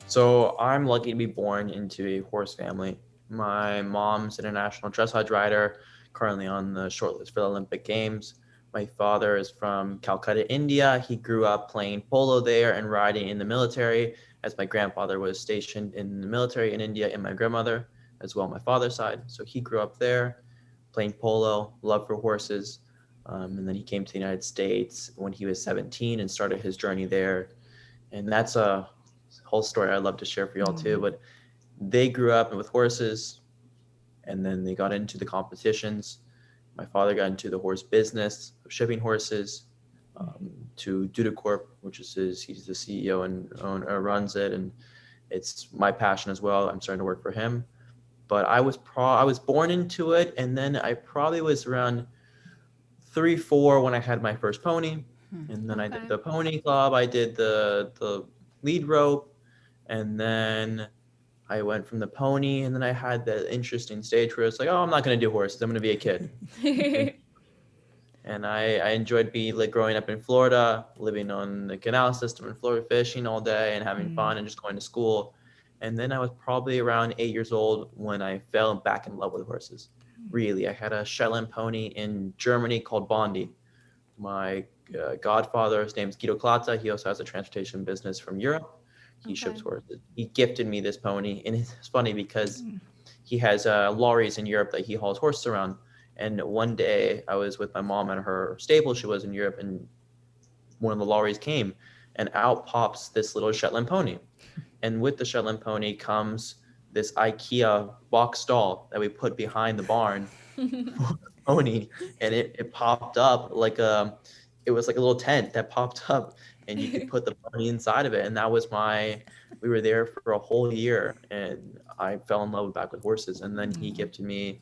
So I'm lucky to be born into a horse family. My mom's an international dressage rider, currently on the shortlist for the Olympic Games. My father is from Calcutta, India. He grew up playing polo there and riding in the military, as my grandfather was stationed in the military in India, and my grandmother as well, my father's side. So he grew up there playing polo, love for horses. And then he came to the United States when he was 17 and started his journey there. And that's a whole story I'd love to share for y'all too. Mm. But they grew up with horses, and then they got into the competitions. My father got into the horse business of shipping horses to Dutta Corp, which is he's the CEO and runs it, and it's my passion as well. I'm starting to work for him. But I was born into it, and then I probably was around 3, 4 when I had my first pony, and then I did Okay. the pony club. I did the lead rope, and then I went from the pony, and then I had that interesting stage where it's like, oh, I'm not going to do horses. I'm going to be a kid. And, I enjoyed being like growing up in Florida, living on the canal system in Florida, fishing all day and having Mm. fun and just going to school. And then I was probably around 8 years old when I fell back in love with horses. Really, I had a Shetland pony in Germany called Bondi. My godfather, his name's Guido Klata. He also has a transportation business from Europe. He ships Okay. horses. He gifted me this pony, and it's funny because he has lorries in Europe that he hauls horses around. And one day I was with my mom at her stable. She was in Europe, and one of the lorries came, and out pops this little Shetland pony. And with the Shetland pony comes this IKEA box stall that we put behind the barn for the pony, and it popped up like it was like a little tent that popped up, and you could put the pony inside of it. And that was we were there for a whole year, and I fell in love back with horses. And then he gifted me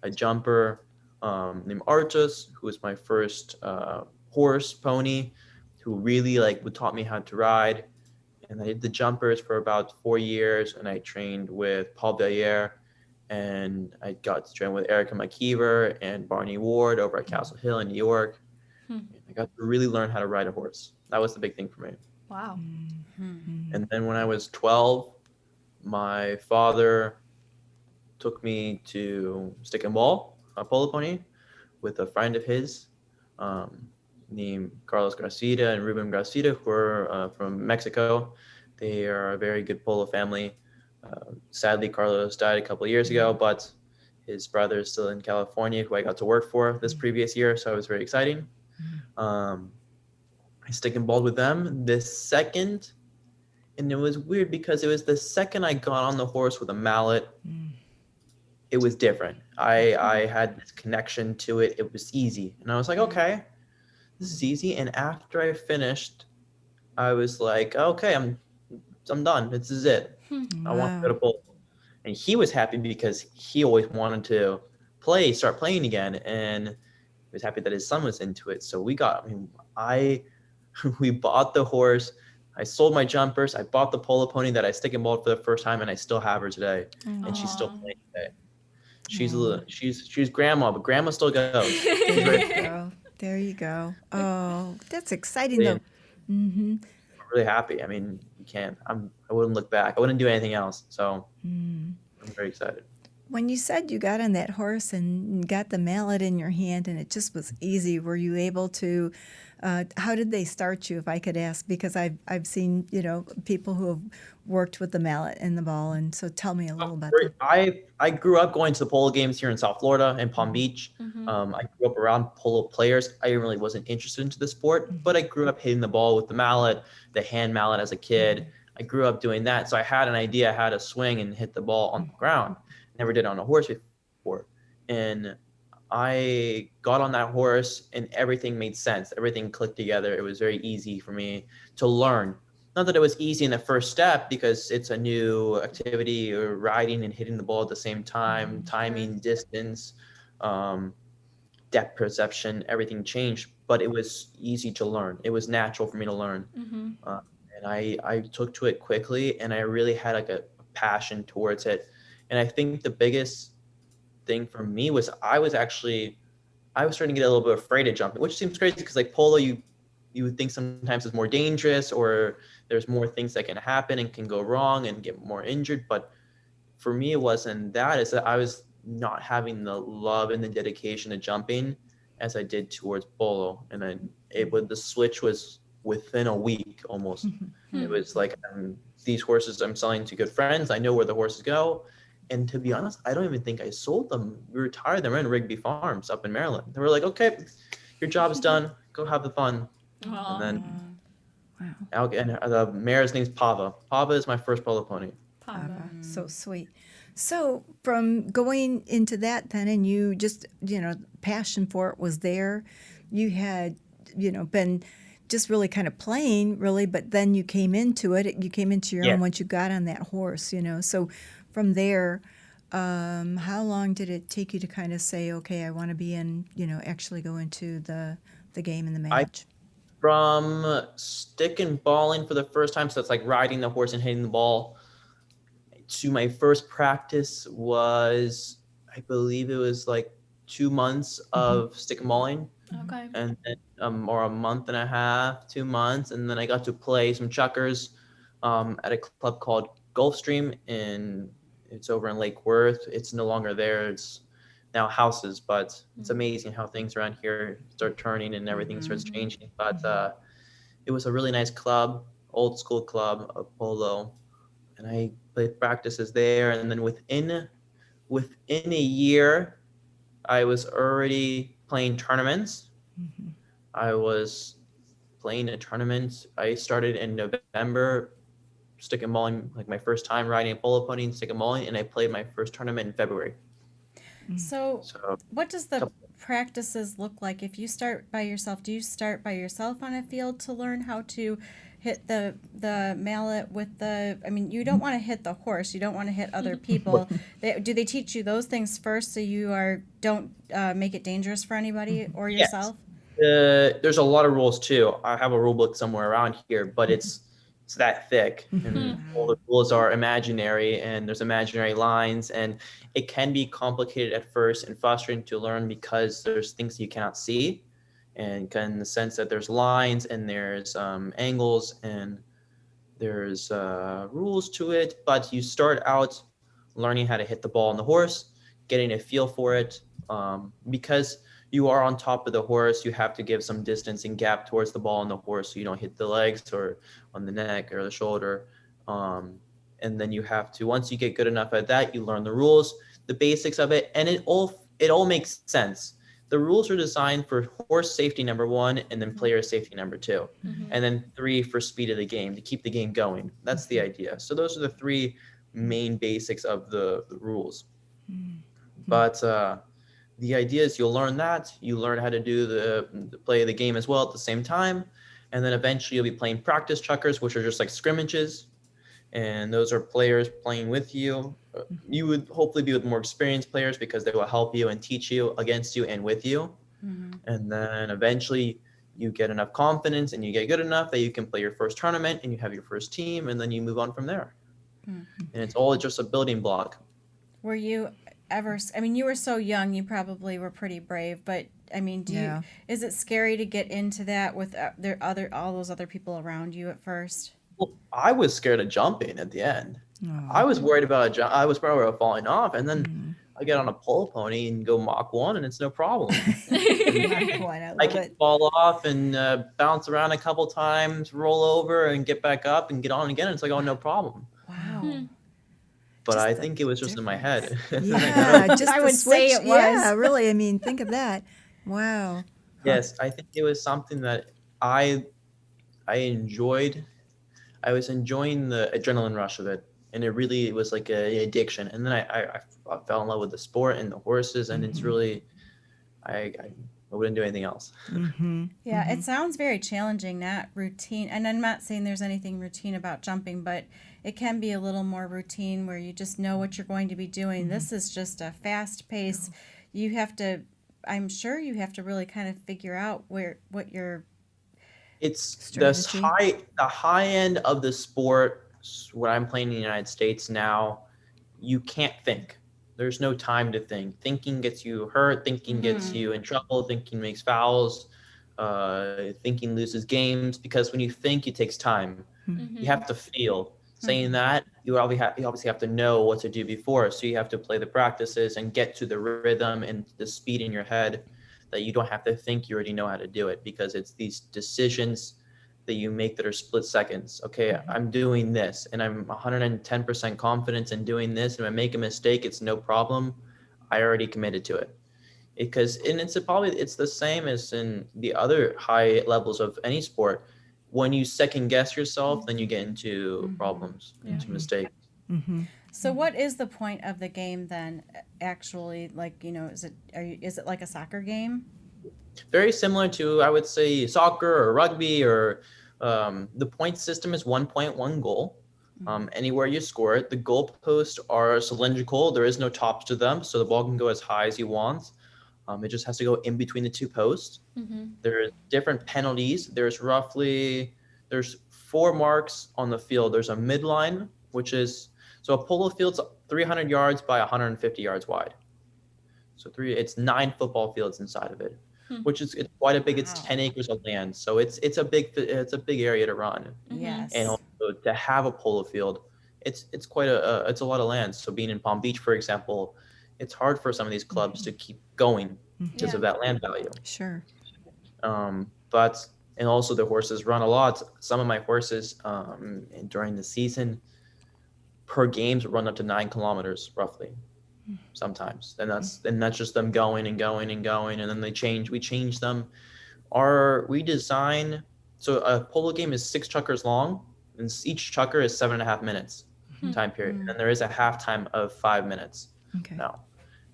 a jumper named Artus, who was my first horse pony, who really like would taught me how to ride. And I did the jumpers for about 4 years, and I trained with Paul Belliere, and I got to train with Erica McKeever and Barney Ward over at Castle Hill in New York. And I got to really learn how to ride a horse. That was the big thing for me. Wow. And then when I was 12, my father took me to Stick and Ball, a polo pony, with a friend of his um, named Carlos Garcia and Ruben Garcia, who are from Mexico. They are a very good polo family. Sadly, Carlos died a couple of years ago, but his brother is still in California, who I got to work for this previous year, so it was very exciting. Um, I stick and balled with them this second, and it was weird because it was the second I got on the horse with a mallet, it was different. I had this connection to it. It was easy, and I was like, okay, this is easy. And after I finished, I was like, okay, I'm done. This is it. I want to go Wow. to bowl. And he was happy because he always wanted to start playing again, and he was happy that his son was into it. So we got. I mean, I we bought the horse. I sold my jumpers. I bought the polo pony that I stick and balled for the first time, and I still have her today, and she's still Aw. playing today. She's a Oh, little, she's grandma, but grandma still goes. She's there very you go. There you go. Oh, that's exciting happy, though. and Mm-hmm. I'm really happy. I mean, you can't. I wouldn't look back. I wouldn't do anything else. So I'm very excited. When you said you got on that horse and got the mallet in your hand and it just was easy, were you able to? How did they start you, if I could ask? Because I've seen people who have worked with the mallet and the ball, and so tell me a little about that. I grew up going to the polo games here in South Florida and Palm Beach. I grew up around polo players. I really wasn't interested into the sport, but I grew up hitting the ball with the mallet, the hand mallet as a kid. I grew up doing that, so I had an idea how to swing and hit the ball on the ground. Never did it on a horse before, and I got on that horse, and everything made sense. Everything clicked together. It was very easy for me to learn. Not that it was easy in the first step because it's a new activity, or riding and hitting the ball at the same time, Sure. timing, distance, um, depth perception, everything changed. But it was easy to learn. It was natural for me to learn, uh, and I took to it quickly, and I really had like a passion towards it. And I think the biggest thing for me was I was starting to get a little bit afraid of jumping, which seems crazy because like polo, you would think sometimes it's more dangerous, or there's more things that can happen and can go wrong and get more injured. But for me, it wasn't that. It's that I was not having the love and the dedication to jumping as I did towards polo. And then the switch was within a week almost. It was like, these horses I'm selling to good friends. I know where the horses go. And to be honest, I don't even think I sold them. We retired them in Rigby Farms up in Maryland. They were like, okay, your job is done. Go have the fun. And then Wow. and the mare's name's Pava. Pava is my first polo pony. Papa. So sweet. So from going into that then, and you just, passion for it was there. You had, been just really kind of playing really, but then you came into it. You came into your Yeah. own once you got on that horse, So from there, how long did it take you to kind of say, okay, I want to be in, actually go into the game and the I match? from stick and balling for the first time, so it's like riding the horse and hitting the ball, to my first practice was, I believe it was like 2 months of stick and balling, Okay. and then, or a month and a half, 2 months, and then I got to play some chuckers at a club called Gulfstream it's over in Lake Worth. It's no longer there. It's now houses, but it's amazing how things around here start turning and everything starts changing. But it was a really nice club, old school club of polo, and I played practices there. And then within a year, I was already playing tournaments. I was playing a tournament. I started in November, stick and balling, like my first time riding a polo pony and stick and balling, and I played my first tournament in February. So, So what does the practices look like if you start by yourself? Do you start by yourself on a field to learn how to hit the mallet with the? I mean, you don't want to hit the horse. You don't want to hit other people. Do they teach you those things first so you don't make it dangerous for anybody or yes, yourself? there's a lot of rules too. I have a rule book somewhere around here, but it's that thick, and all the rules are imaginary, and there's imaginary lines, and it can be complicated at first and frustrating to learn because there's things you cannot see, and in the sense that there's lines and there's angles and there's rules to it. But you start out learning how to hit the ball on the horse, getting a feel for it, because you are on top of the horse. You have to give some distance and gap towards the ball on the horse so you don't hit the legs or on the neck or the shoulder. And then you have to, once you get good enough at that, you learn the rules, the basics of it, and it all makes sense. The rules are designed for horse safety number one, and then player safety number two, and then three for speed of the game to keep the game going. That's the idea. So those are the three main basics of the rules. But the idea is you'll learn that, you learn how to do the play of the game as well at the same time, and then eventually you'll be playing practice chuckers, which are just like scrimmages, and those are players playing with you. You would hopefully be with more experienced players because they will help you and teach you against you and with you. And then eventually you get enough confidence and you get good enough that you can play your first tournament and you have your first team, and then you move on from there. And it's all just a building block. Were you ever? I mean, you were so young. You probably were pretty brave. But I mean, is it scary to get into that with all those other people around you at first? Well, I was scared of jumping at the end. I was worried about I was worried about falling off, and then I get on a pole pony and go Mach 1, and it's no problem. I can fall off and bounce around a couple times, roll over, and get back up and get on again. It's like, oh, no problem. Wow. But I think it was just in my head. Yeah, just I the would say switch. it was. Yeah, really. I mean, think of that. Wow. Yes, I think it was something that I enjoyed. I was enjoying the adrenaline rush of it, and it really was like an addiction. And then I fell in love with the sport and the horses, and it's really I wouldn't do anything else. Yeah, it sounds very challenging, not routine. And I'm not saying there's anything routine about jumping, but it can be a little more routine where you just know what you're going to be doing. This is just a fast pace. You have to, I'm sure you have to really kind of figure out what your It's Strategy. the high end of the sport. When I'm playing in the United States now, you can't think. There's no time to think. Thinking gets you hurt. Thinking gets you in trouble. Thinking makes fouls. Thinking loses games, because when you think, it takes time. You have to feel. Saying that, you obviously have to know what to do before. So you have to play the practices and get to the rhythm and the speed in your head that you don't have to think, you already know how to do it, because it's these decisions that you make that are split seconds. Okay, I'm doing this and I'm 110% confident in doing this. And if I make a mistake, it's no problem. I already committed to it. Because and it's the same as in the other high levels of any sport. When you second guess yourself, then you get into problems, into mistakes. So what is the point of the game then? Actually, like, is it like a soccer game? Very similar to, I would say, soccer or rugby, or the point system is 1.1 goal. Anywhere you score it, the goalposts are cylindrical. There is no tops to them, so the ball can go as high as you want. It just has to go in between the two posts. There's different penalties. There's 4 marks on the field. There's a midline, which is, so a polo field's 300 yards by 150 yards wide. So it's 9 football fields inside of it, which is, it's quite a big. It's 10 acres of land. So it's a big area to run. Yes. And also to have a polo field, it's quite it's a lot of land. So being in Palm Beach, for example, it's hard for some of these clubs to keep going because of that land value. Sure. But and also the horses run a lot. Some of my horses during the season per games run up to 9 kilometers roughly. Sometimes, and that's just them going and going and going, and then we change them. We design, so a polo game is 6 chukkers long, and each chukker is 7.5 minutes time period, and then there is a halftime of 5 minutes now.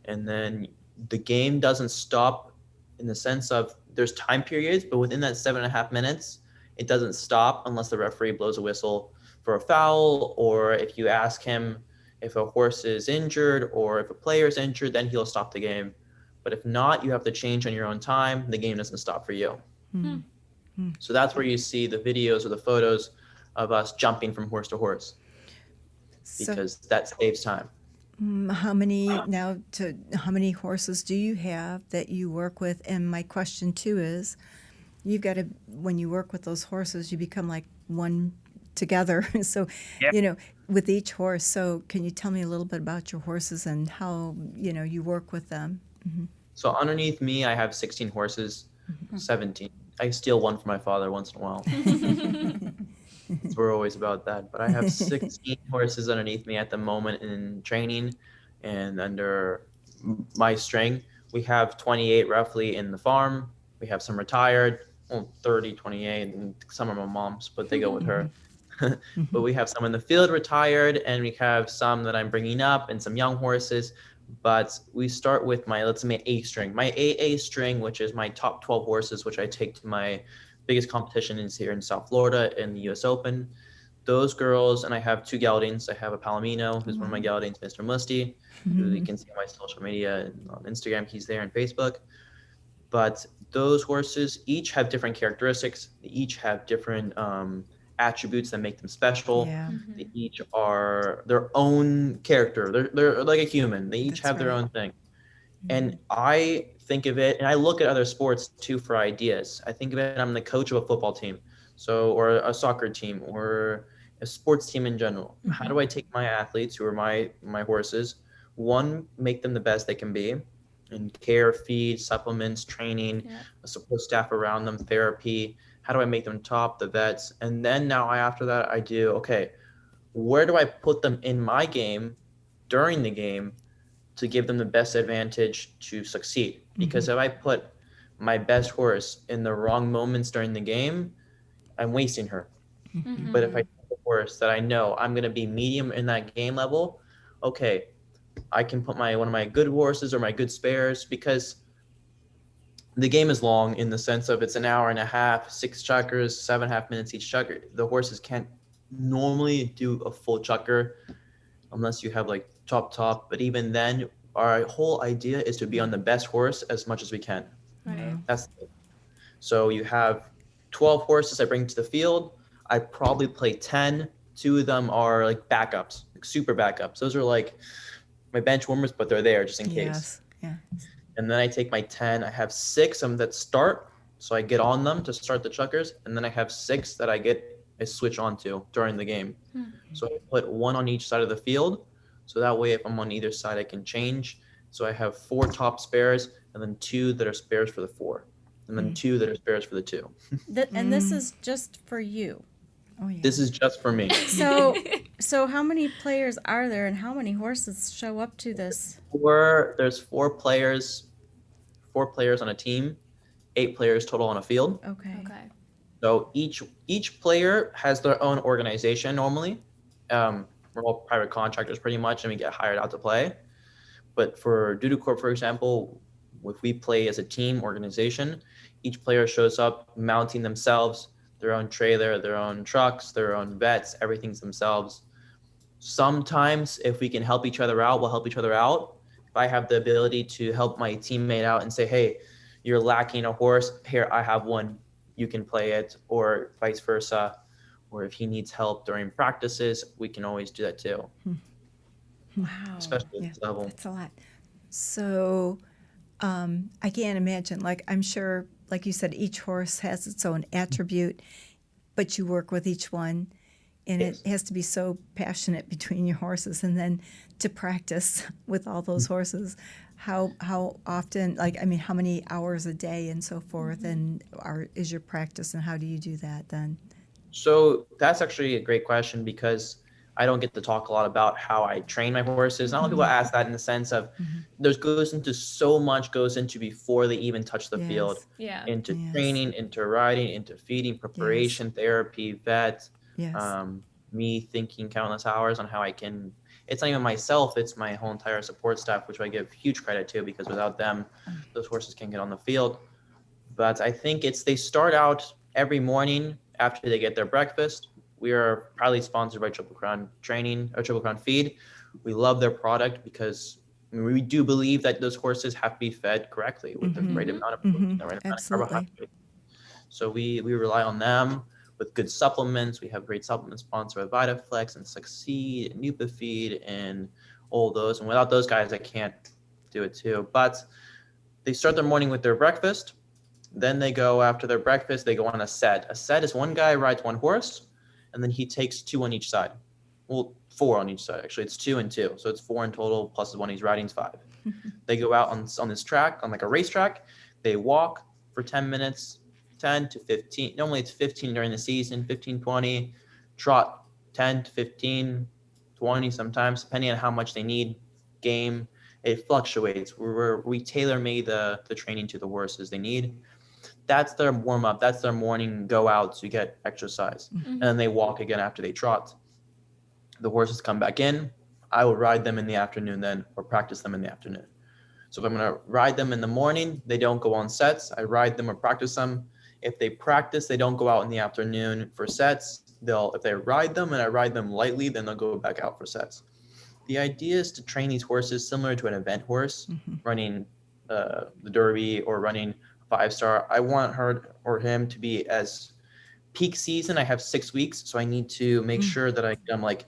And then the game doesn't stop in the sense of there's time periods, but within that 7.5 minutes, it doesn't stop unless the referee blows a whistle for a foul, or if you ask him if a horse is injured or if a player is injured, then he'll stop the game. But if not, you have to change on your own time. The game doesn't stop for you. So that's where you see the videos or the photos of us jumping from horse to horse, because that saves time. How many horses do you have that you work with? And my question too is, you've got to, when you work with those horses, you become like one together. So, with each horse. So can you tell me a little bit about your horses and how, you work with them? So underneath me, I have 16 horses, 17. I steal one from my father once in a while. We're always about that. But I have 16 horses underneath me at the moment in training, and under my string, we have 28 roughly in the farm. We have some retired, 30, 28, and some are my mom's, but they go with her. But we have some in the field retired, and we have some that I'm bringing up and some young horses. But we start with my A string. My AA string, which is my top 12 horses, which I take to my biggest competition is here in South Florida in the US Open. Those girls, and I have 2 geldings. I have a Palomino, who's one of my geldings, Mr. Musty, who you can see on my social media and on Instagram. He's there, and Facebook. But those horses each have different characteristics. They each have different attributes that make them special. They each are their own character. They're like a human. They each have their own thing. And I think of it, and I look at other sports too for ideas. I think of it, I'm the coach of a football team, or a soccer team, or a sports team in general. How do I take my athletes, who are my horses, one, make them the best they can be, in care, feed, supplements, training, a support staff around them, therapy. How do I make them top, the vets? And then after that, I do, okay, where do I put them in my game during the game to give them the best advantage to succeed? Because if I put my best horse in the wrong moments during the game, I'm wasting her. But if I put a horse that I know I'm going to be medium in that game level, okay, I can put one of my good horses or my good spares, because the game is long in the sense of it's an hour and a half, 6 chukkers, 7.5 minutes each chukker. The horses can't normally do a full chukker unless you have like top. But even then, our whole idea is to be on the best horse as much as we can. Right. That's it. So you have 12 horses I bring to the field. I probably play 10. 2 of them are like backups, like super backups. Those are like my bench warmers, but they're there just in case. And then I take my 10. I have 6 of them that start, so I get on them to start the chukkers, and then I have 6 that I get is switch onto during the game. So I put one on each side of the field. So that way, if I'm on either side, I can change. So I have 4 top spares and then 2 that are spares for the 4, and then 2 that are spares for the 2. And this is just for you. Oh yeah. This is just for me. So how many players are there, and how many horses show up to this? There's 4 players on a team, 8 players total on a field. Okay. Okay. So each player has their own organization normally. We're all private contractors pretty much, and we get hired out to play. But for Dutta Corp, for example, if we play as a team organization, each player shows up mounting themselves, their own trailer, their own trucks, their own vets, everything's themselves. Sometimes if we can help each other out, we'll help each other out. If I have the ability to help my teammate out and say, hey, you're lacking a horse, here, I have one, you can play it, or vice versa. Or if he needs help during practices, we can always do that too, Wow. especially Yeah, at this level. that's a lot. So I can't imagine, like, I'm sure, like you said, each horse has its own attribute, but you work with each one, and Yes. it has to be so passionate between your horses, and then to practice with all those horses. How often, like, I mean, how many hours a day and so forth, and is your practice, and how do you do that then? So that's actually a great question because I don't get to talk a lot about how I train my horses. Not a lot of people ask that in the sense of there's goes into so much goes into before they even touch the field, Yes. Yeah. into Yes. training, into riding, into feeding, preparation, therapy, vet, Yes. me thinking countless hours on how I can. It's not even myself; it's my whole entire support staff, which I give huge credit to because without them, those horses can't get on the field. But I think they start out every morning after they get their breakfast. We are proudly sponsored by Triple Crown Training or Triple Crown Feed. We love their product because we do believe that those horses have to be fed correctly with the right amount of protein, the right amount of Absolutely. carbohydrate. So we rely on them with good supplements. We have great supplements sponsored by VitaFlex and Succeed and NupaFeed and all those. And without those guys, I can't do it too. But they start their morning with their breakfast. Then they go after their breakfast, they go on a set. A set is one guy rides one horse, and then he takes 2 on each side. Well, 4 on each side, actually. It's 2 and 2. So it's 4 in total, plus the one he's riding is 5. They go out on this track, on like a racetrack. They walk for 10 minutes, 10 to 15. Normally it's 15 during the season, 15, 20. Trot 10 to 15, 20 sometimes, depending on how much they need. Game, it fluctuates. We tailor-made the training to the horses they need. That's their warm up. That's their morning go out to get exercise. And then they walk again after they trot. The horses come back in. I will ride them in the afternoon then, or practice them in the afternoon. So if I'm going to ride them in the morning, they don't go on sets. I ride them or practice them. If they practice, they don't go out in the afternoon for sets. If they ride them and I ride them lightly, then they'll go back out for sets. The idea is to train these horses similar to an event horse, running the Derby or running 5-star. I want her or him to be as peak season. I have 6 weeks, so I need to make sure that I'm like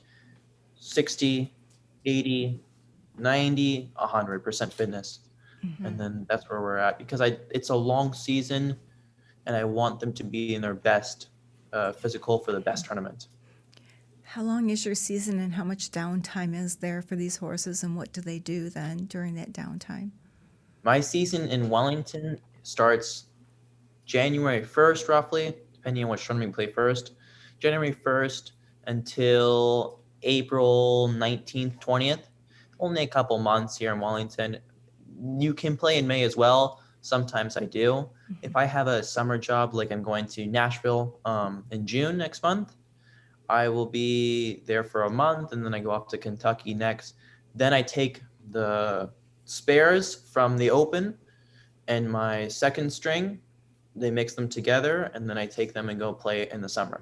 60, 80, 90, 100% fitness. And then that's where we're at because it's a long season and I want them to be in their best physical for the best tournament. How long is your season, and how much downtime is there for these horses, and what do they do then during that downtime? My season in Wellington starts January 1st, roughly, depending on which tournament we play first. January 1st until April 19th, 20th. Only a couple months here in Wellington. You can play in May as well. Sometimes I do. If I have a summer job, like I'm going to Nashville in June next month, I will be there for a month, and then I go off to Kentucky next. Then I take the spares from the Open and my second string, they mix them together, and then I take them and go play in the summer.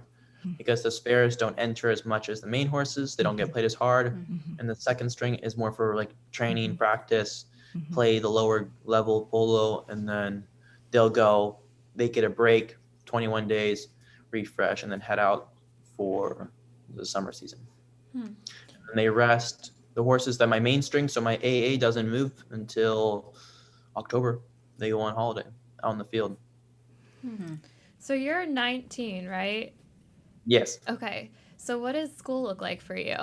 Because the spares don't enter as much as the main horses, they don't get played as hard, and the second string is more for like training, practice, play the lower level polo, and then they get a break, 21 days, refresh, and then head out for the summer season. And they rest the horses that my main string, so my AA doesn't move until October. They go on holiday out in the field. So you're 19, right? Yes. Okay. So what does school look like for you?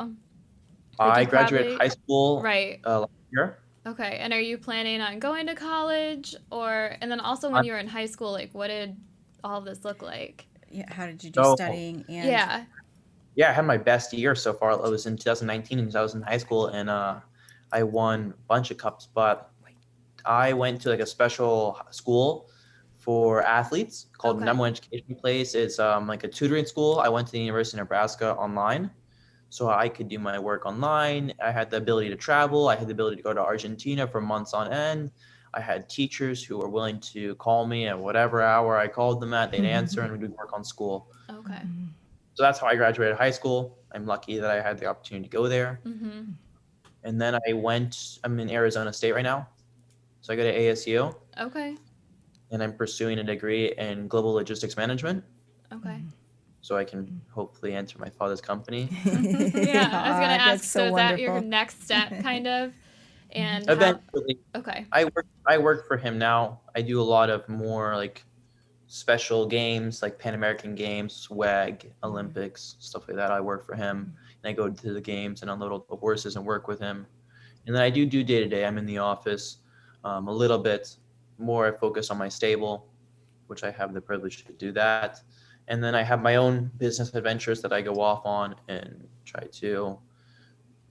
Like I you graduated probably high school right. last year. Okay. And are you planning on going to college or and then also when I'm, you were in high school, like what did all of this look like? Yeah, how did you do so studying and Yeah. yeah, I had my best year so far. It was in 2019 and I was in high school, and I won a bunch of cups. But I went to like a special school for athletes called Okay. Number One Education Place. It's like a tutoring school. I went to the University of Nebraska online, so I could do my work online. I had the ability to travel. I had the ability to go to Argentina for months on end. I had teachers who were willing to call me at whatever hour I called them at. They'd answer, and we'd work on school. Okay. So that's how I graduated high school. I'm lucky that I had the opportunity to go there. Mhm. And then I'm in Arizona State right now. So I go to ASU, Okay. and I'm pursuing a degree in global logistics management Okay. so I can hopefully enter my father's company. Yeah, I was gonna Ah, ask. that's So so is that your wonderful. next step, kind of? And how? Eventually, Okay. I work for him now. I do a lot of more like special games like Pan American Games, SWAG, Olympics, stuff like that. I work for him, and I go to the games and unload all the horses and work with him. And then I do day to day. I'm in the office a little bit more. I focus on my stable, which I have the privilege to do that. And then I have my own business adventures that I go off on and try to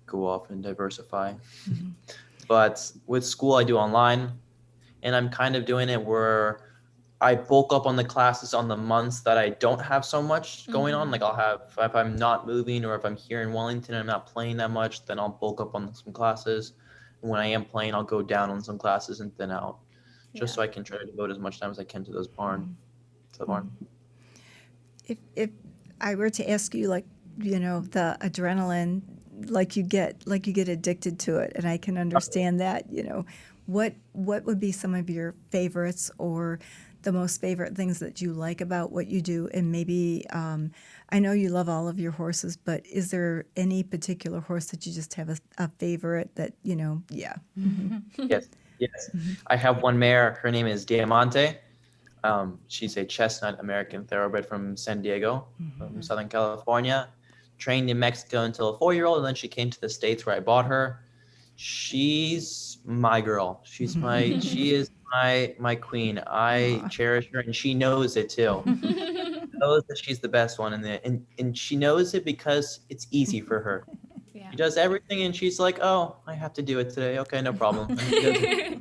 go off and diversify. But with school, I do online, and I'm kind of doing it where I bulk up on the classes on the months that I don't have so much going on. Like I'll have, if I'm not moving or if I'm here in Wellington and I'm not playing that much, then I'll bulk up on some classes. And when I am playing, I'll go down on some classes and thin out, just Yeah. so I can try to devote as much time as I can to the barn. If I were to ask you, like, the adrenaline, like you get addicted to it, and I can understand that, what would be some of your favorites or the most favorite things that you like about what you do? And maybe, I know you love all of your horses, but is there any particular horse that you just have a favorite that, yeah. Yes, yes. I have one mare. Her name is Diamante. She's a chestnut American thoroughbred from San Diego, from Southern California. Trained in Mexico until a 4-year-old, and then she came to the States where I bought her. She's my girl. She is my queen. I Aw. cherish her, and she knows it too. Knows that she's the best one, and she knows it because it's easy for her. Yeah. She does everything, and she's like, "Oh, I have to do it today. Okay, no problem." And she does it.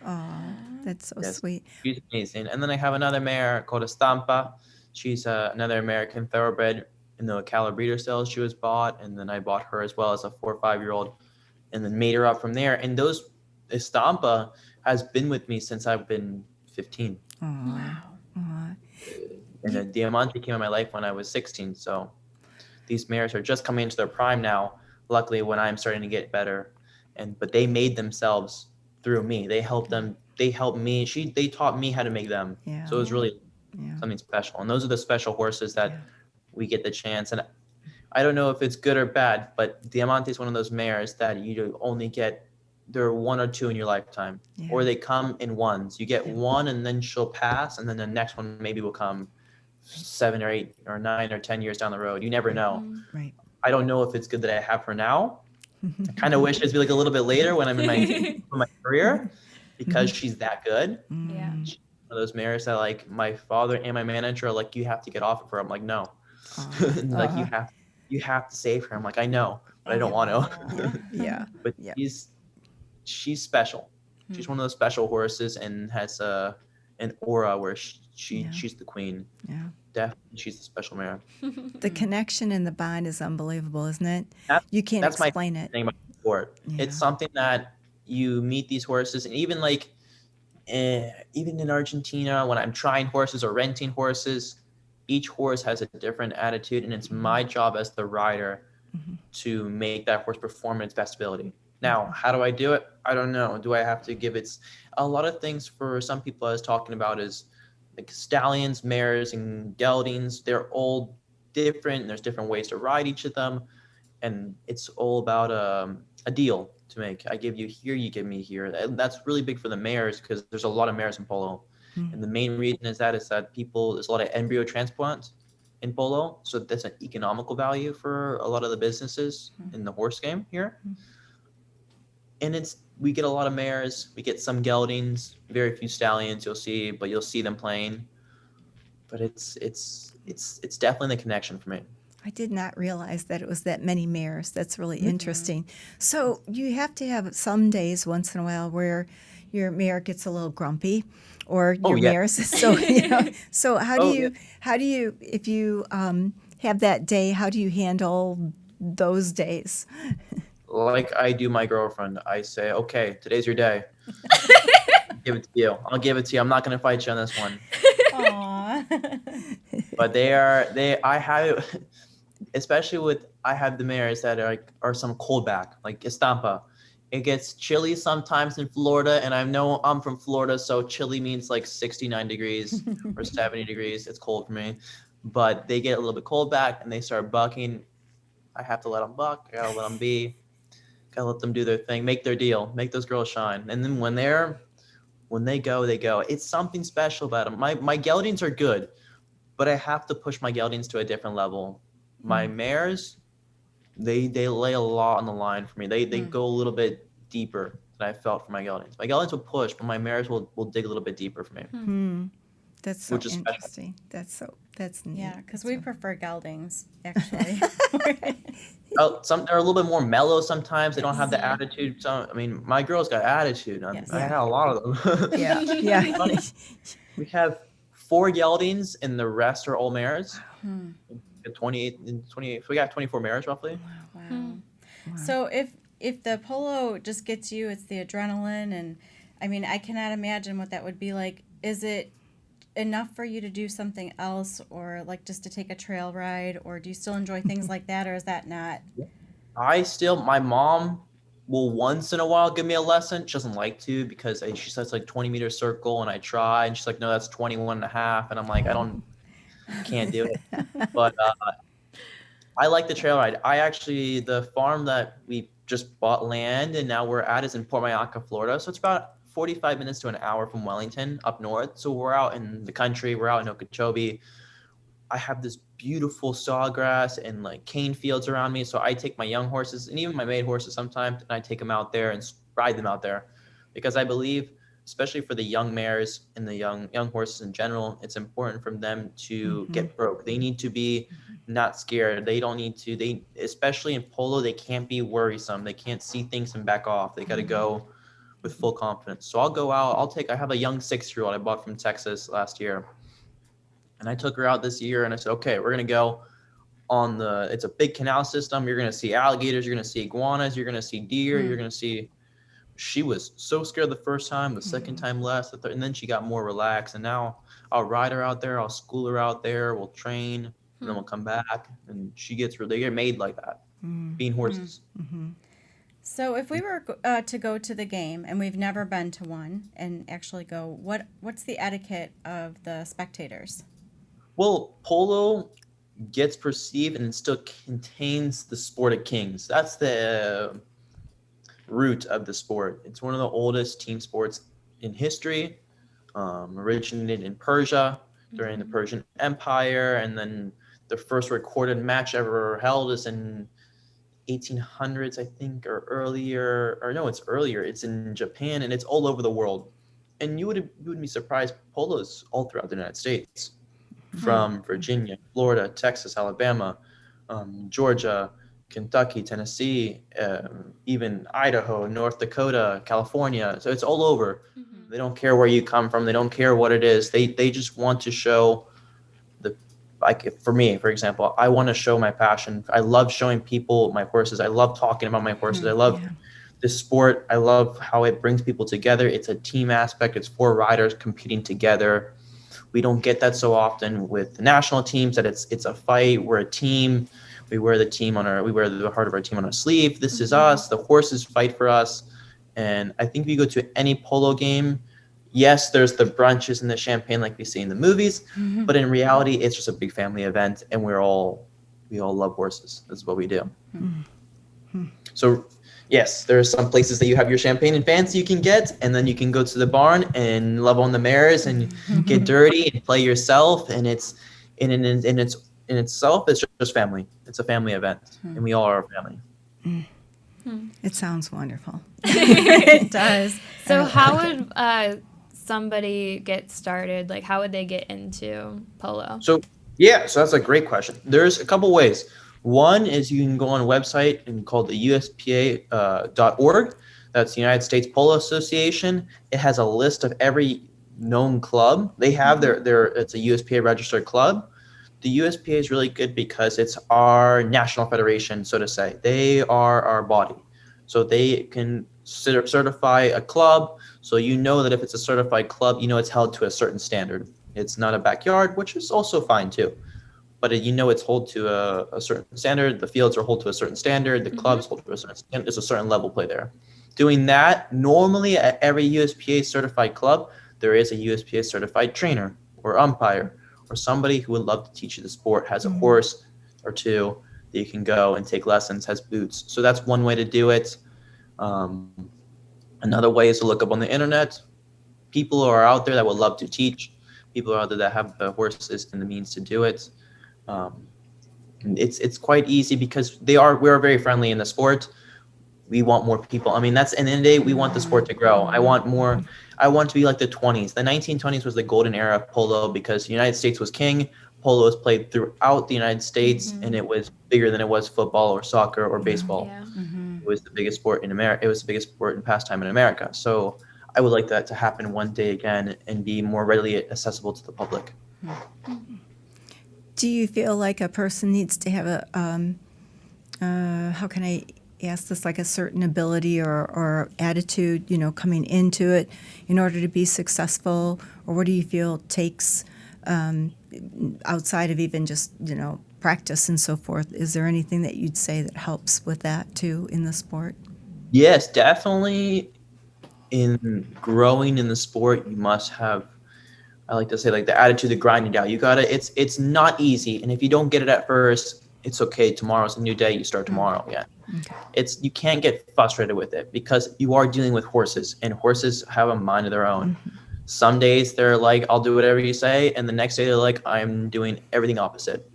Aw, that's so Yes, sweet. she's amazing. And then I have another mare called Estampa. She's another American thoroughbred in the Calibre sales. She was bought, and then I bought her as well as a 4 or 5 year old, and then made her up from there. And those Estampa has been with me since I've been 15. Aw, wow. aw. And You, then Diamante came in my life when I was 16. So these mares are just coming into their prime now. Luckily, when I'm starting to get better, but they made themselves through me. They helped them. They helped me. They taught me how to make them. yeah, So it was really yeah, something special. And those are the special horses that yeah. we get the chance. And I don't know if it's good or bad, but Diamante is one of those mares that you only get. There are one or two in your lifetime, Yeah. or they come in ones. You get one, and then she'll pass, and then the next one maybe will come 7 or 8 or 9 or 10 years down the road. You never know. Right. I don't know if it's good that I have her now. I kind of wish it'd be like a little bit later when I'm in my career, because she's that good. Yeah. She's one of those mares that like my father and my manager are like, you have to get off of her. I'm like, no. Like you have to save her. I'm like, I know, but I don't want to. Yeah, But yeah, she's special. She's one of those special horses and has an aura where Yeah. she's the queen. yeah. Definitely, she's the special mare. The connection and the bond is unbelievable, isn't it? That- You can't that's my explain it. thing about the sport. Yeah. It's something that you meet these horses, and even like, even in Argentina, when I'm trying horses or renting horses, each horse has a different attitude, and it's my job as the rider to make that horse perform at its best ability. Now, how do I do it? I don't know. Do I have to give its a lot of things for some people I was talking about is like stallions, mares, and geldings. They're all different. And there's different ways to ride each of them, and it's all about a deal to make. I give you here, you give me here. And that's really big for the mares because there's a lot of mares in polo, and the main reason is that there's a lot of embryo transplants, in polo, so that's an economical value for a lot of the businesses in the horse game here. And we get a lot of mares, we get some geldings, very few stallions you'll see, but you'll see them playing. But it's definitely the connection for me. I did not realize that it was that many mares. That's really interesting. So you have to have some days once in a while where your mare gets a little grumpy, or your mare says so. So how do you if you have that day? How do you handle those days? Like I do my girlfriend, I say, okay, today's your day. Give it to you. I'll give it to you. I'm not gonna fight you on this one. Aww. But I have, especially I have the mares that are some cold back, like Estampa. It gets chilly sometimes in Florida, and I know I'm from Florida, so chilly means like 69 degrees or 70 degrees. It's cold for me. But they get a little bit cold back, and they start bucking. I have to let them buck. I gotta let them be. Gotta let them do their thing, make their deal, make those girls shine. And then when they go, they go. It's something special about them. My geldings are good, but I have to push my geldings to a different level. My mares, they lay a lot on the line for me. They go a little bit deeper than I felt for my geldings. My geldings will push, but my mares will dig a little bit deeper for me. That's so Which is special. interesting. That's neat. Yeah, because we prefer geldings, actually. They're a little bit more mellow sometimes. They don't have the attitude. So I mean, my girls got attitude. Yes. I had a lot of them. Yeah. Funny. We have 4 geldings, and the rest are old mares. 28 and 28. So we got 24 mares roughly. Wow. So if the polo just gets you, it's the adrenaline, and I mean, I cannot imagine what that would be like. Is it enough for you to do something else, or like just to take a trail ride, or do you still enjoy things like that, or is that not? My mom will once in a while give me a lesson. She doesn't like to because she says like 20-meter circle, and I try, and she's like, no, that's 21 and a half. And I'm like, can't do it. But I like the trail ride. The farm that we just bought land and now we're at is in Port Mayaca, Florida. So it's about 45 minutes to an hour from Wellington up north. So we're out in the country. We're out in Okeechobee. I have this beautiful sawgrass and like cane fields around me. So I take my young horses and even my maid horses sometimes, and I take them out there and ride them out there, because I believe, especially for the young mares and the young horses in general, it's important for them to get broke. They need to be not scared. They don't need to. Especially in polo, they can't be worrisome. They can't see things and back off. They got to go with full confidence. So I'll go out. I have a young 6-year-old I bought from Texas last year, and I took her out this year, and I said, okay, we're gonna go it's a big canal system. You're gonna see alligators. You're gonna see iguanas. You're gonna see deer. You're gonna see. She was so scared the first time, the second time less, the third, and then she got more relaxed. And now I'll ride her out there. I'll school her out there. We'll train, and then we'll come back. And they get made like that, being horses. So if we were to go to the game, and we've never been to one, and actually go, what's the etiquette of the spectators? Well, polo gets perceived, and it still contains the sport of kings. That's the root of the sport. It's one of the oldest team sports in history. Originated in Persia during the Persian Empire, and then the first recorded match ever held is in 1800s, I think, or earlier. Or no, it's earlier. It's in Japan, and it's all over the world. And you would be surprised. Polo's all throughout the United States, from Virginia, Florida, Texas, Alabama, Georgia, Kentucky, Tennessee, even Idaho, North Dakota, California. So it's all over. They don't care where you come from. They don't care what it is. They just want to show for me, for example, I want to show my passion. I love showing people my horses. I love talking about my horses. I love this sport. I love how it brings people together. It's a team aspect. It's 4 riders competing together. We don't get that so often with the national teams, that it's a fight. We're a team. We wear the heart of our team on our sleeve. This is us. The horses fight for us. And I think if you go to any polo game, yes, there's the brunches and the champagne like we see in the movies, but in reality, it's just a big family event, and we all love horses. That's what we do. So yes, there are some places that you have your champagne and fancy you can get, and then you can go to the barn and love on the mares and get dirty and play yourself, and it's in itself is just family. It's a family event, and we all are a family. It sounds wonderful. It does. So how would somebody get started? Like, how would they get into polo? So that's a great question. There's a couple ways. One is you can go on a website and called the USPA.org. That's the United States Polo Association. It has a list of every known club. They have their it's a USPA registered club. The USPA is really good because it's our national federation, so to say. They are our body. So they can certify a club. So you know that if it's a certified club, you know it's held to a certain standard. It's not a backyard, which is also fine too. But you know it's held to a certain standard. The fields are held to a certain standard. The clubs hold to a certain standard. There's a certain level play there. Doing that, normally at every USPA certified club, there is a USPA certified trainer or umpire or somebody who would love to teach you the sport, has a horse or two that you can go and take lessons, has boots. So that's one way to do it. Another way is to look up on the internet. People are out there that would love to teach. People are out there that have the horses and the means to do it. It's quite easy because we're very friendly in the sport. We want more people. I mean, that's in the end of the day, we want the sport to grow. I want to be like the 20s. The 1920s was the golden era of polo because the United States was king. Polo was played throughout the United States, and it was bigger than it was football or soccer or baseball. Yeah. It was the biggest sport in America. It was the biggest sport and pastime in America. So I would like that to happen one day again and be more readily accessible to the public. Do you feel like a person needs to have how can I ask this, like a certain ability or attitude, coming into it in order to be successful? Or what do you feel takes outside of even just, practice and so forth? Is there anything that you'd say that helps with that too in the sport? Yes, definitely. In growing in the sport, you must have, I like to say, like the attitude to grind it out. You gotta. It's not easy, and if you don't get it at first, it's okay. Tomorrow's a new day. You start tomorrow again. Okay. You can't get frustrated with it because you are dealing with horses, and horses have a mind of their own. Some days they're like, I'll do whatever you say, and the next day they're like, I'm doing everything opposite.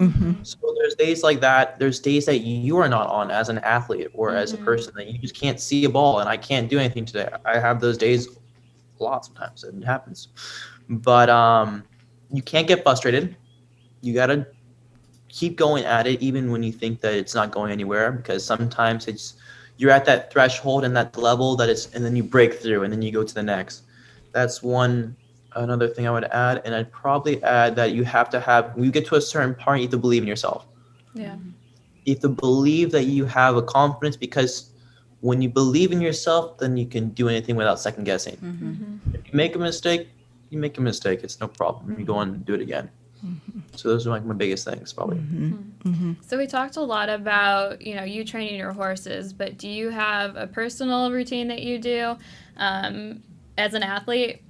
So there's days like that. There's days that you are not on as an athlete or as a person that you just can't see a ball and I can't do anything today. I have those days a lot sometimes. It happens. But you can't get frustrated. You got to keep going at it even when you think that it's not going anywhere, because sometimes you're at that threshold and that level and then you break through and then you go to the next. That's another thing I would add. And I'd probably add that when you get to a certain part, you have to believe in yourself. Yeah. You have to believe that you have a confidence, because when you believe in yourself, then you can do anything without second guessing. If you make a mistake, you make a mistake. It's no problem. You go on and do it again. So those are like my biggest things, probably. So we talked a lot about, you training your horses, but do you have a personal routine that you do as an athlete?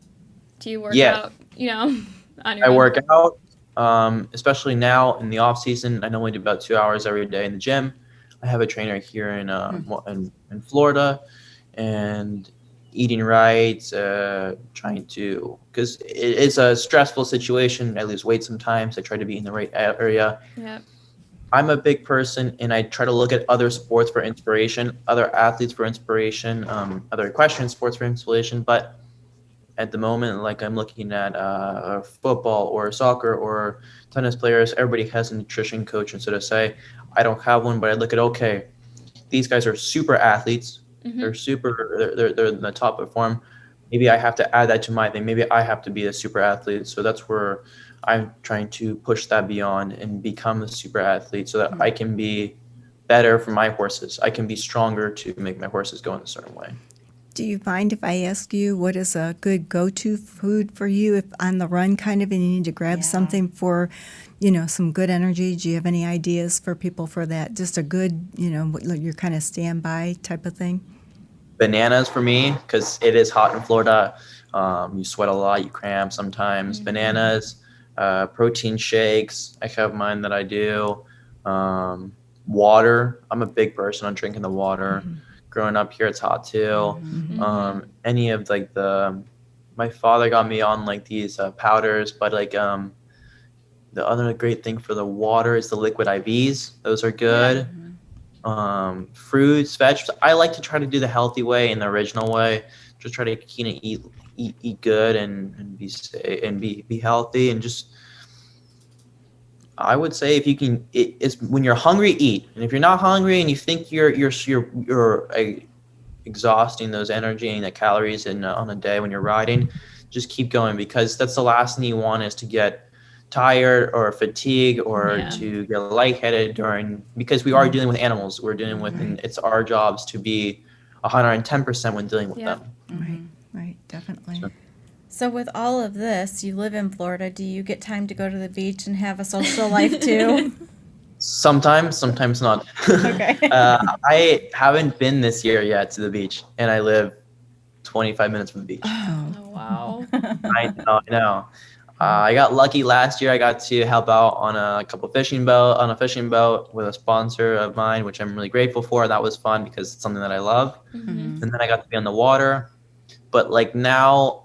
Do you work out, on your I own? work out, especially now in the off season. I normally do about 2 hours every day in the gym. I have a trainer here in Florida, and eating right, trying to, because it's a stressful situation. I lose weight sometimes. I try to be in the right area. Yep. I'm a big person, and I try to look at other sports for inspiration, other athletes for inspiration, other equestrian sports for inspiration. But at the moment, like I'm looking at football or soccer or tennis players, everybody has a nutrition coach. And so to say, I don't have one, but I look at, okay, these guys are super athletes. They're in the top of form. Maybe I have to add that to my thing. Maybe I have to be a super athlete. So that's where I'm trying to push that beyond and become a super athlete so that I can be better for my horses. I can be stronger to make my horses go in a certain way. Do you mind if I ask you what is a good go-to food for you if on the run kind of and you need to grab something for, some good energy? Do you have any ideas for people for that? Just a good, your kind of standby type of thing? Bananas for me, because it is hot in Florida. You sweat a lot, you cramp sometimes. Bananas, protein shakes. I have mine that I do. Water. I'm a big person on drinking the water. Growing up here, it's hot too. Any of my father got me on like these powders, but like The other great thing for the water is the liquid IVs. Those are good. Fruits, vegetables. I like to try to do the healthy way and the original way. Just try to eat good and be safe and be healthy and just. I would say if you can, it's when you're hungry, eat, and if you're not hungry and you think you're exhausting those energy and the calories on a day when you're riding, just keep going, because that's the last thing you want is to get tired or fatigued or Yeah. to get lightheaded because we are dealing with animals. We're dealing with, and it's our jobs to be 110% when dealing with Yeah. them. Right, definitely. So with all of this, you live in Florida. Do you get time to go to the beach and have a social life too? Sometimes not. Okay. I haven't been this year yet to the beach, and I live 25 minutes from the beach. Oh, Oh, wow. I know. I got lucky last year. I got to help out on a fishing boat with a sponsor of mine, which I'm really grateful for. That was fun because it's something that I love. Mhm. And then I got to be on the water. But like now,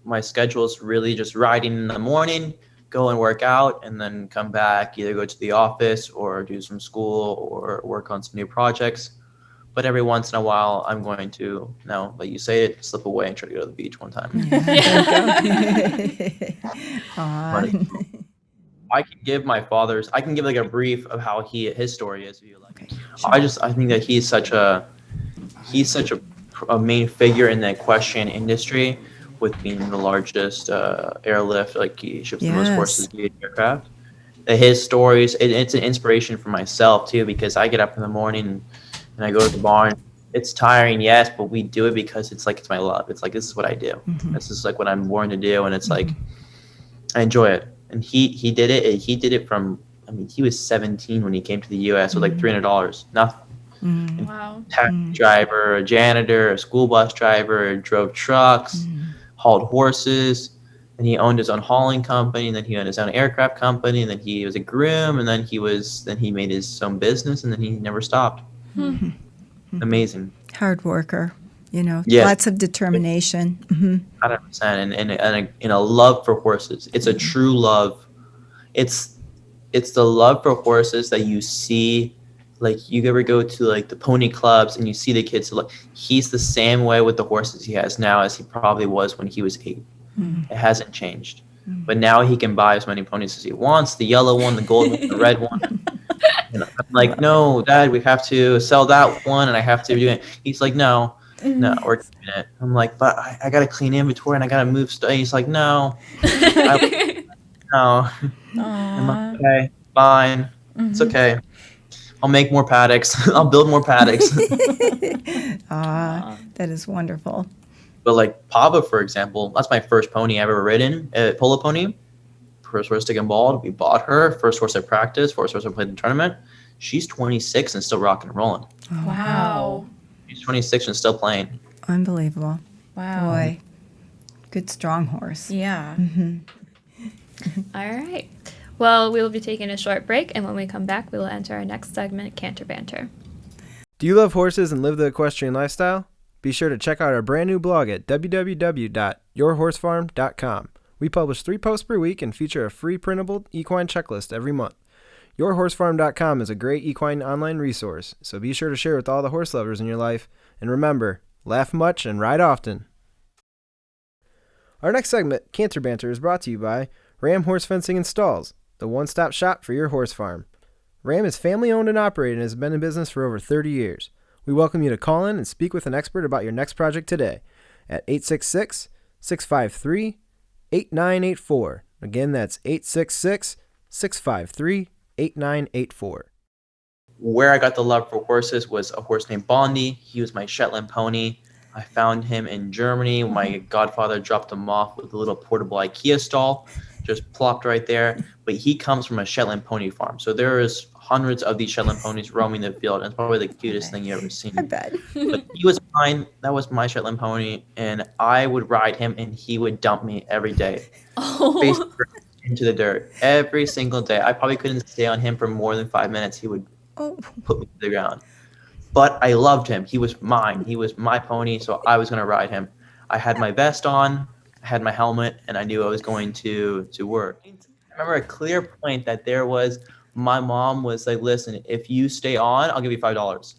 my schedule is really just riding in the morning, go and work out, and then come back, either go to the office or do some school or work on some new projects. But every once in a while, I'm going to, now that you say it, slip away and try to go to the beach one time. Aw. But I can give like a brief of how his story is, if you like. Okay, sure. I think that he's such a main figure in the equestrian industry, with being the largest airlift, like he ships the most horses via aircraft. His stories, it's an inspiration for myself too, because I get up in the morning and I go to the barn. It's tiring, yes, but we do it because it's my love. It's like, this is what I do. This is like what I'm born to do, and it's like I enjoy it. And he did it. He did it from. I mean, he was 17 when he came to the U.S. with like $300, nothing. Wow. Taxi driver, a janitor, a school bus driver, drove trucks, hauled horses, and he owned his own hauling company, and then he owned his own aircraft company, and then he was a groom, and then he made his own business, and then he never stopped. Amazing. Hard worker, Yes. lots of determination. 100%, and a love for horses. It's a true love. It's the love for horses that you see. Like, you ever go to like the pony clubs and you see the kids, like, he's the same way with the horses he has now as he probably was when he was 8. It hasn't changed. But now he can buy as many ponies as he wants, the yellow one, the gold one, the red one. And I'm like, no, Dad, we have to sell that one, and I have to do it. He's like, no, we're keeping it. I'm like, but I got to clean inventory and I got to move stuff. He's like, no. No. I'm like, okay, fine. It's okay. I'll make more paddocks. I'll build more paddocks. That is wonderful. But like Pava, for example, that's my first pony I've ever ridden, a polo pony. First horse taken bald. We bought her. First horse I practiced. First horse I played in the tournament. She's 26 and still rocking and rolling. Wow. She's 26 and still playing. Unbelievable. Wow. Boy, good strong horse. Yeah. All right. Well, we will be taking a short break, and when we come back, we will enter our next segment, Canterbanter. Do you love horses and live the equestrian lifestyle? Be sure to check out our brand new blog at www.yourhorsefarm.com. We publish 3 posts per week and feature a free printable equine checklist every month. Yourhorsefarm.com is a great equine online resource, so be sure to share with all the horse lovers in your life. And remember, laugh much and ride often. Our next segment, Canterbanter, is brought to you by Ram Horse Fencing and Stalls, the one-stop shop for your horse farm. Ram is family-owned and operated and has been in business for over 30 years. We welcome you to call in and speak with an expert about your next project today at 866-653-8984. Again, that's 866-653-8984. Where I got the love for horses was a horse named Bondi. He was my Shetland pony. I found him in Germany. My godfather dropped him off with a little portable IKEA stall, just plopped right there. But he comes from a Shetland pony farm. So there is hundreds of these Shetland ponies roaming the field. And it's probably the cutest thing you've ever seen. I bet. But he was mine. That was my Shetland pony. And I would ride him, and he would dump me every day. Face first into the dirt. Every single day. I probably couldn't stay on him for more than 5 minutes. He would put me to the ground. But I loved him. He was mine. He was my pony, so I was going to ride him. I had my vest on, I had my helmet, and I knew I was going to work. remember a clear point that there was. My mom was like, "Listen, if you stay on, I'll give you $5."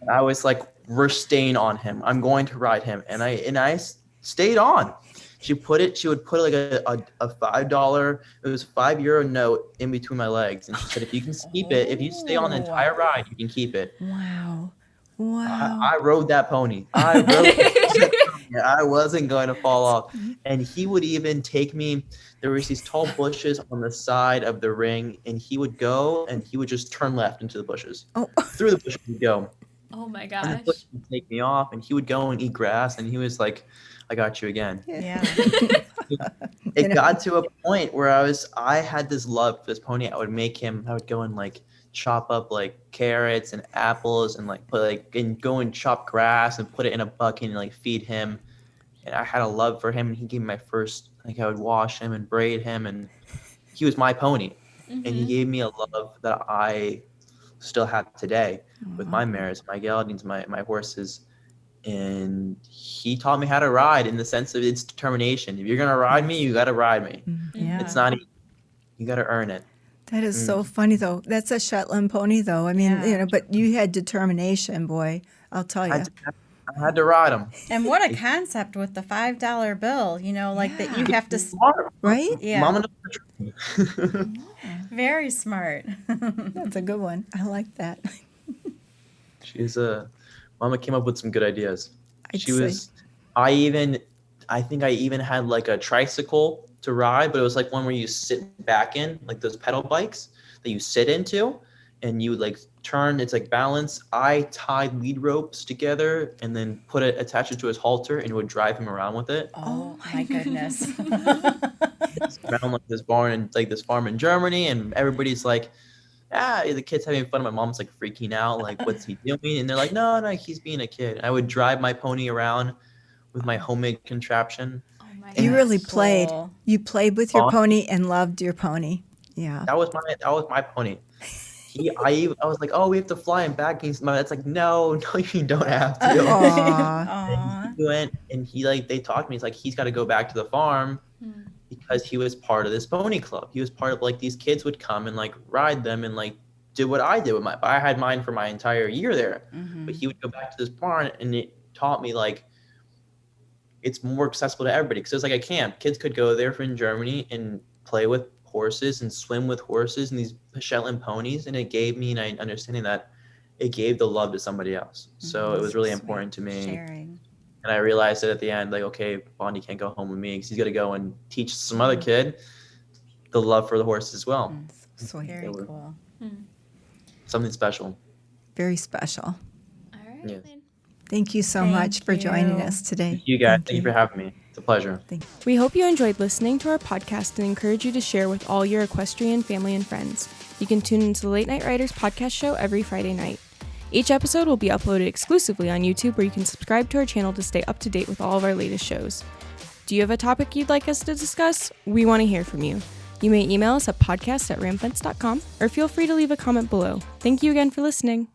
And I was like, "We're staying on him. I'm going to ride him." And I stayed on. She would put like a $5, it was €5 note in between my legs, and she said, "If you can keep it, if you stay on the entire ride, you can keep it." Wow. Wow. I rode that pony. I rode that pony. I wasn't going to fall off. And he would even take me. There was these tall bushes on the side of the ring, and he would go and he would just turn left into the bushes. Oh. Through the bushes he'd go. Oh my And the gosh. bushes would take me off, and he would go and eat grass, and he was like, "I got you again." Yeah. It got to a point where I had this love for this pony. I would go and like chop up like carrots and apples and like go and chop grass and put it in a bucket and like feed him. And I had a love for him, and he gave me my first, like, I would wash him and braid him, and he was my pony. And he gave me a love that I still have today with my mares, my geldings, my horses. And he taught me how to ride in the sense of its determination. If you're going to ride me, you got to ride me. Yeah. It's not easy. You got to earn it. That is so funny, though. That's a Shetland pony, though. I mean, Yeah. but you had determination, boy. I'll tell you. I had to ride him. And what a concept with the $5 bill, like that you have to, Right? yeah, Mama knows. very smart. That's a good one. I like that. Mama came up with some good ideas. I'd say. I think I even had like a tricycle to ride, but it was like one where you sit back in, like those pedal bikes that you sit into, and you like turn, it's like balance. I tied lead ropes together and then attach it to his halter and would drive him around with it. Oh my goodness. Around like this farm in Germany, and everybody's like, the kid's having fun. My mom's like freaking out, like, what's he doing? And they're like, no, he's being a kid. I would drive my pony around with my homemade contraption. Oh my You gosh. really played. Cool. You played with your Oh. pony and loved your pony. Yeah. That was my pony. I was like, oh, we have to fly him back. And it's like, no, you don't have to. Aw. Aw. He went and they talked to me. It's like, he's got to go back to the farm because he was part of this pony club. He was part of, like, these kids would come and like ride them and like do what I did with I had mine for my entire year there. But he would go back to this barn, and it taught me like it's more accessible to everybody, because it was like a camp. Kids could go there from Germany and play with horses and swim with horses and these Shetland ponies, and it gave me an understanding that it gave the love to somebody else. So it was really important to me. Sharing. And I realized that at the end, like, okay, Bondi can't go home with me because he's got to go and teach some other kid the love for the horse as well. Sweet. Very They were- cool. Something special. Very special. All right. Yes. then. Thank you so Thank much for joining you. us today. Thank you guys. Thank you for having me. It's a pleasure. We hope you enjoyed listening to our podcast and encourage you to share with all your equestrian family and friends. You can tune into the Late Night Riders podcast show every Friday night. Each episode will be uploaded exclusively on YouTube, where you can subscribe to our channel to stay up to date with all of our latest shows. Do you have a topic you'd like us to discuss? We want to hear from you. You may email us at podcast@ramfence.com or feel free to leave a comment below. Thank you again for listening.